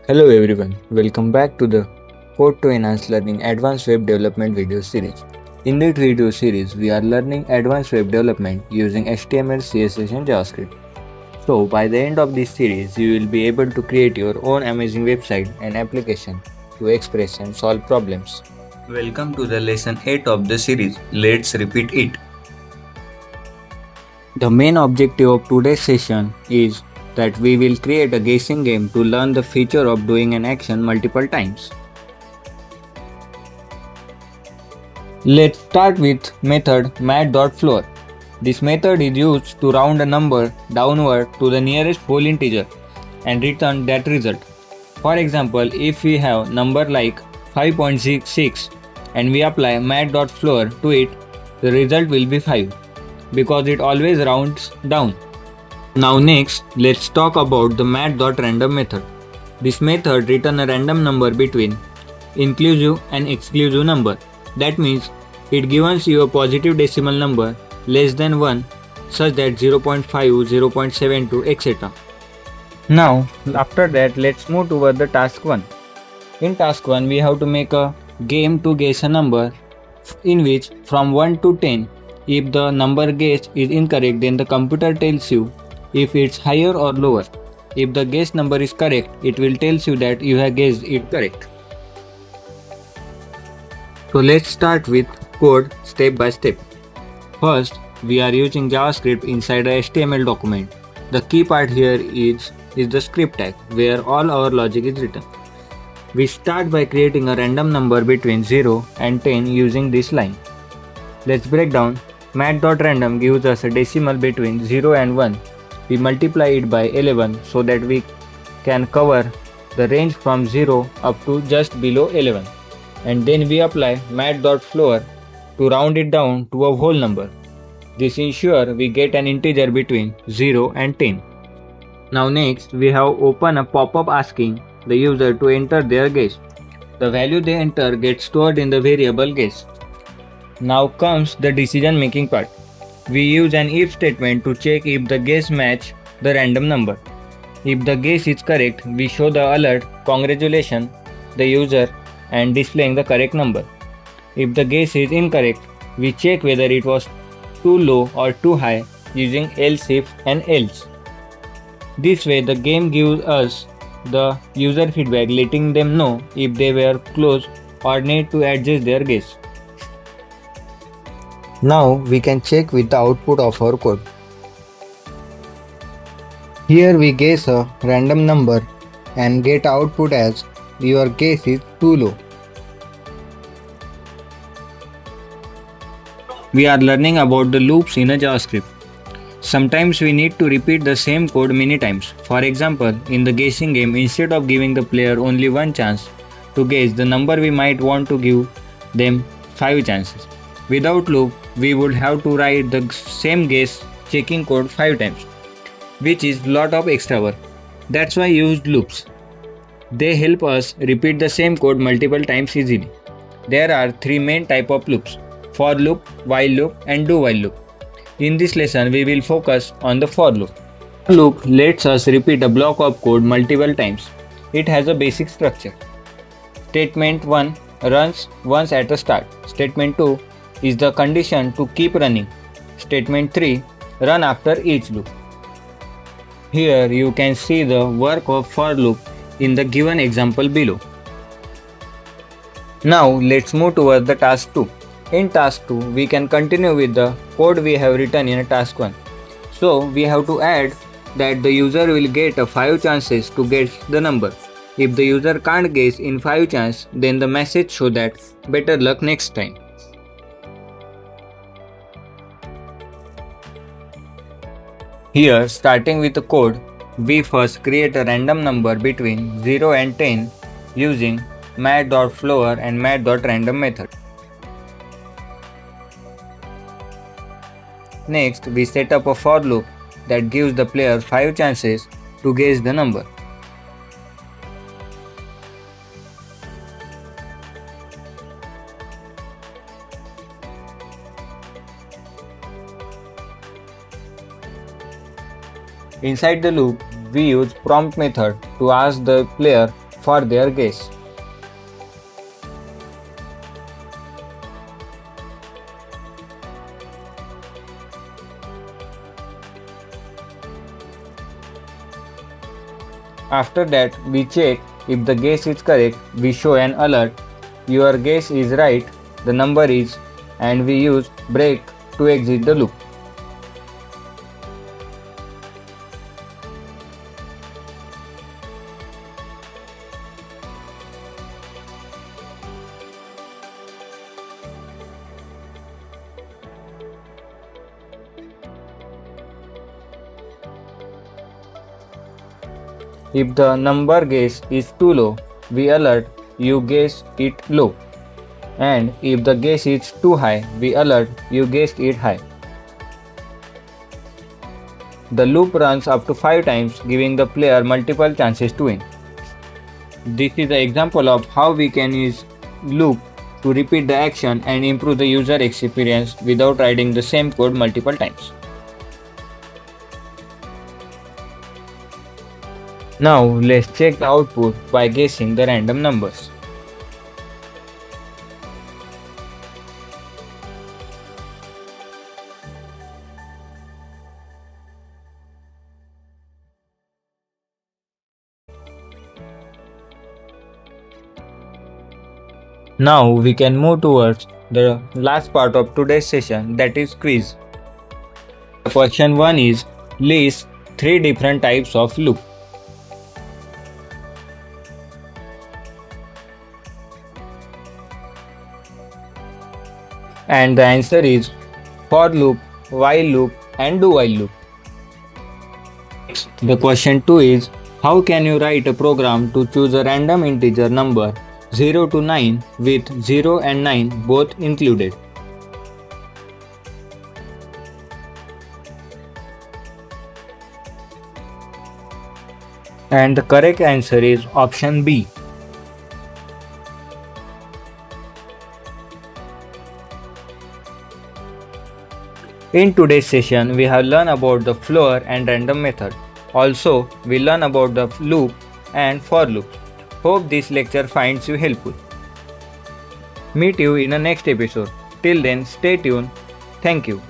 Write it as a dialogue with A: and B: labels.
A: Hello everyone, welcome back to the Code to Enhance Learning Advanced Web Development video series. In this video series, we are learning advanced web development using HTML, CSS and JavaScript. So by the end of this series, you will be able to create your own amazing website and application to express and solve problems. Welcome to the lesson 8 of the series. Let's repeat it. The main objective of today's session is that we will create a guessing game to learn the feature of doing an action multiple times. Let's start with method mat.floor. This method is used to round a number downward to the nearest whole integer and return that result. For example, if we have number like 5.6 and we apply mat.floor to it, the result will be 5 because it always rounds down. Now next, let's talk about the mat.random method. This method returns a random number between inclusive and exclusive number. That means it gives you a positive decimal number less than 1 such that 0.5, 0.72, etc. Now after that, let's move toward the task 1. In task 1, we have to make a game to guess a number in which from 1 to 10, if the number guessed is incorrect, then the computer tells you if it's higher or lower. If the guess number is correct, it will tell you that you have guessed it correct. So let's start with code step by step. First, we are using JavaScript inside a HTML document. The key part here is the script tag where all our logic is written. We start by creating a random number between 0 and 10 using this line. Let's break down. Mat.random gives us a decimal between 0 and 1. We multiply it by 11 so that we can cover the range from 0 up to just below 11. And then we apply mat.floor to round it down to a whole number. This ensures we get an integer between 0 and 10. Now next, we have open a pop-up asking the user to enter their guess. The value they enter gets stored in the variable guess. Now comes the decision making part. We use an if statement to check if the guess match the random number. If the guess is correct, we show the alert congratulations the user and displaying the correct number. If the guess is incorrect, we check whether it was too low or too high using else if and else. This way the game gives us the user feedback letting them know if they were close or need to adjust their guess. Now we can check with the output of our code. Here we guess a random number and get output as your guess is too low. We are learning about the loops in a JavaScript. Sometimes we need to repeat the same code many times. For example, in the guessing game, instead of giving the player only one chance to guess the number, we might want to give them 5 chances. Without loop, we would have to write the same guess checking code 5 times, which is lot of extra work. That's why I used loops. They help us repeat the same code multiple times easily. There are 3 main type of loops: for loop, while loop and do while loop. In this lesson, we will focus on the for loop. For loop lets us repeat a block of code multiple times. It has a basic structure. Statement 1 runs once at the start. Statement 2 is the condition to keep running. Statement 3 run after each loop. Here you can see the work of for loop in the given example below. Now let's move towards the task 2. In task 2, we can continue with the code we have written in task 1. So we have to add that the user will get a 5 chances to guess the number. If the user can't guess in 5 chances, then the message shows that better luck next time. Here, starting with the code, we first create a random number between 0 and 10 using mat.floor and mat.random method. Next, we set up a for loop that gives the player 5 chances to guess the number. Inside the loop, we use prompt method to ask the player for their guess. After that, we check if the guess is correct, we show an alert. Your guess is right, the number is, and we use break to exit the loop. If the number guess is too low, we alert you guess it low. And if the guess is too high, we alert you guessed it high. The loop runs up to 5 times, giving the player multiple chances to win. This is an example of how we can use loop to repeat the action and improve the user experience without writing the same code multiple times. Now let's check the output by guessing the random numbers. Now we can move towards the last part of today's session, that is quiz. Question 1 is list 3 different types of loop. And the answer is for loop, while loop and do while loop. The question 2 is how can you write a program to choose a random integer number 0 to 9 with 0 and 9 both included. And the correct answer is option B. In today's session, we have learned about the floor and random method. Also, we learn about the loop and for loop. Hope this lecture finds you helpful. Meet you in the next episode. Till then, stay tuned. Thank you.